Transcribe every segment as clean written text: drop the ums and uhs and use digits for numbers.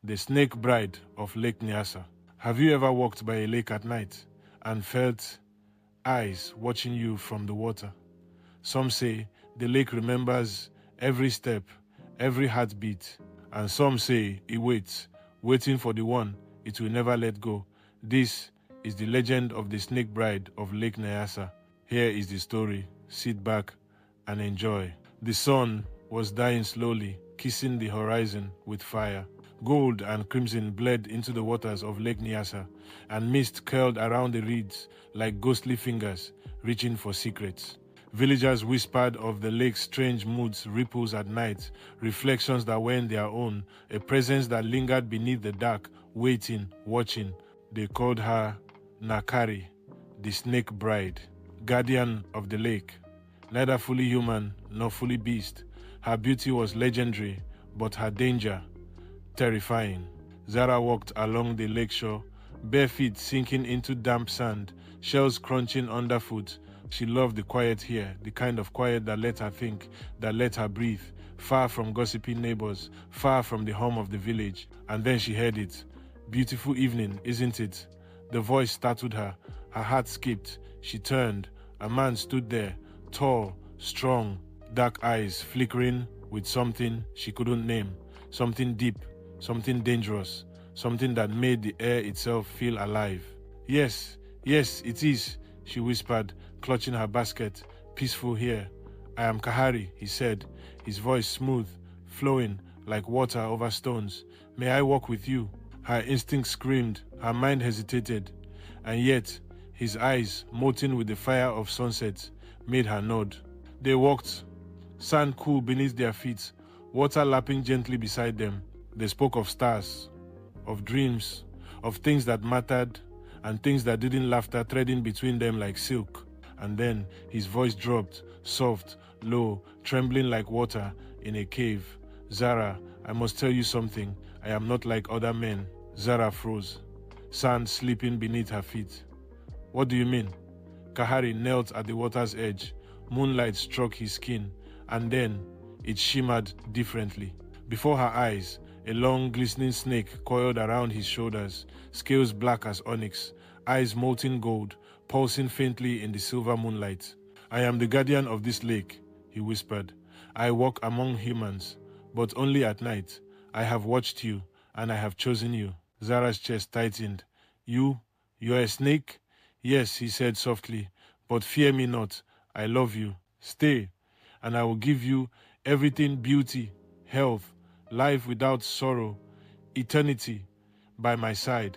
the snake bride of Lake Nyasa. Have you ever walked by a lake at night and felt eyes watching you from the water? Some say the lake remembers every step, every heartbeat, and some say it waits, waiting for the one it will never let go. This is the legend of the snake bride of Lake Nyasa. Here is the story. Sit back and enjoy. The sun was dying slowly, kissing the horizon with fire. Gold and crimson bled into the waters of Lake Nyasa, and mist curled around the reeds like ghostly fingers reaching for secrets. Villagers whispered of the lake's strange moods, ripples at night, reflections that weren't their own, a presence that lingered beneath the dark, waiting, watching. They called her Kahari, the snake bride, guardian of the lake. Neither fully human nor fully beast, her beauty was legendary, but her danger terrifying. Zara walked along the lakeshore, bare feet sinking into damp sand, shells crunching underfoot. She loved the quiet here, the kind of quiet that let her think, that let her breathe, far from gossiping neighbors, far from the hum of the village. And then she heard it. Beautiful evening, isn't it? The voice startled her. Her heart skipped. She turned. A man stood there, tall, strong, dark eyes flickering with something she couldn't name, something deep, something dangerous, something that made the air itself feel alive. Yes, it is, she whispered, clutching her basket. Peaceful here. I am Kahari, he said, his voice smooth, flowing like water over stones. May I walk with you? Her instinct screamed, her mind hesitated, and yet his eyes, molten with the fire of sunset, made her nod. They walked, sand cool beneath their feet, water lapping gently beside them. They spoke of stars, of dreams, of things that mattered, and things that didn't, laughter threading between them like silk. And then his voice dropped, soft, low, trembling like water in a cave. Zara, I must tell you something. I am not like other men. Zara froze, sand slipping beneath her feet. What do you mean? Kahari knelt at the water's edge. Moonlight struck his skin, and then it shimmered differently. Before her eyes, a long, glistening snake coiled around his shoulders, scales black as onyx, eyes molten gold, pulsing faintly in the silver moonlight. I am the guardian of this lake, he whispered. I walk among humans, but only at night. I have watched you, and I have chosen you. Zara's chest tightened. You're a snake? Yes, he said softly, but fear me not. I love you. Stay, and I will give you everything: beauty, health, life without sorrow, eternity by my side,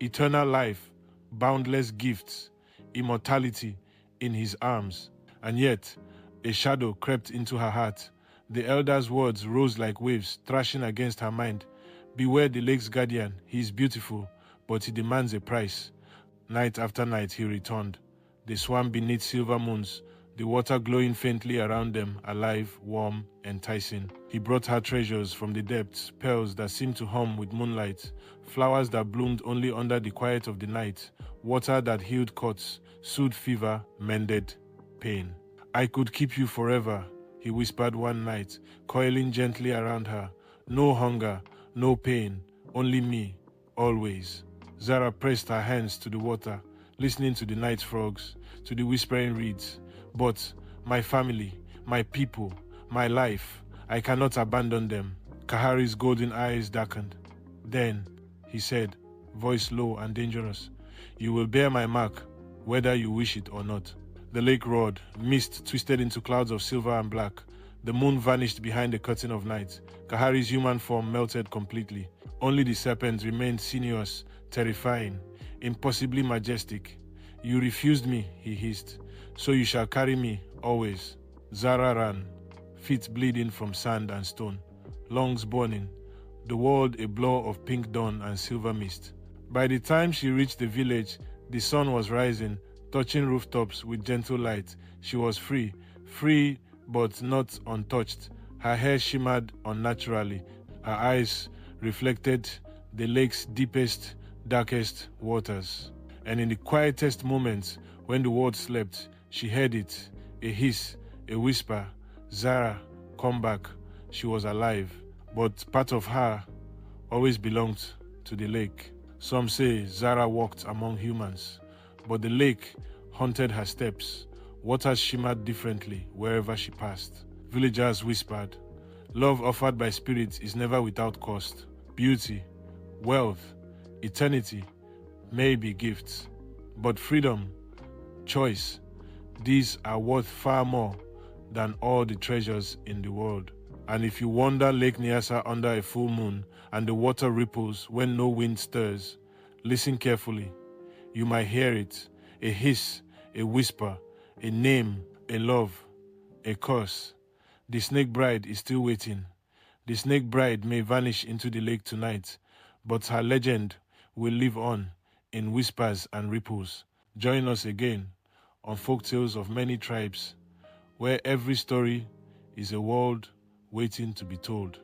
eternal life, boundless gifts, immortality in his arms. And yet, a shadow crept into her heart. The elder's words rose like waves, thrashing against her mind. Beware the lake's guardian. He is beautiful, but he demands a price. Night after night he returned. They swam beneath silver moons, the water glowing faintly around them, alive, warm, enticing. He brought her treasures from the depths, pearls that seemed to hum with moonlight, flowers that bloomed only under the quiet of the night, water that healed cuts, soothed fever, mended pain. I could keep you forever, he whispered one night, coiling gently around her. No hunger, no pain, only me, always. Zara pressed her hands to the water, listening to the night frogs, to the whispering reeds. But my family, my people, my life, I cannot abandon them. Kahari's golden eyes darkened. Then, he said, voice low and dangerous, you will bear my mark, whether you wish it or not. The lake roared, mist twisted into clouds of silver and black. The moon vanished behind the curtain of night. Kahari's human form melted completely. Only the serpent remained sinuous, terrifying, impossibly majestic. You refused me, he hissed, so you shall carry me always. Zara ran, feet bleeding from sand and stone, lungs burning, the world a blur of pink dawn and silver mist. By the time she reached the village, the sun was rising, touching rooftops with gentle light. She was free but not untouched. Her hair shimmered unnaturally. Her eyes reflected the lake's deepest, darkest waters. And in the quietest moments, when the world slept, she heard it, a hiss, a whisper, Zara, come back. She was alive, but part of her always belonged to the lake. Some say Zara walked among humans, but the lake haunted her steps. Waters shimmered differently wherever she passed. Villagers whispered, "Love offered by spirits is never without cost. Beauty, wealth, eternity may be gifts, but freedom, choice, these are worth far more than all the treasures in the world." And if you wander Lake Nyasa under a full moon and the water ripples when no wind stirs, listen carefully. You might hear it, a hiss, a whisper, a name, a love, a curse. The snake bride is still waiting. The snake bride may vanish into the lake tonight, but her legend will live on in whispers and ripples. Join us again on Folktales of Many Tribes, where every story is a world waiting to be told.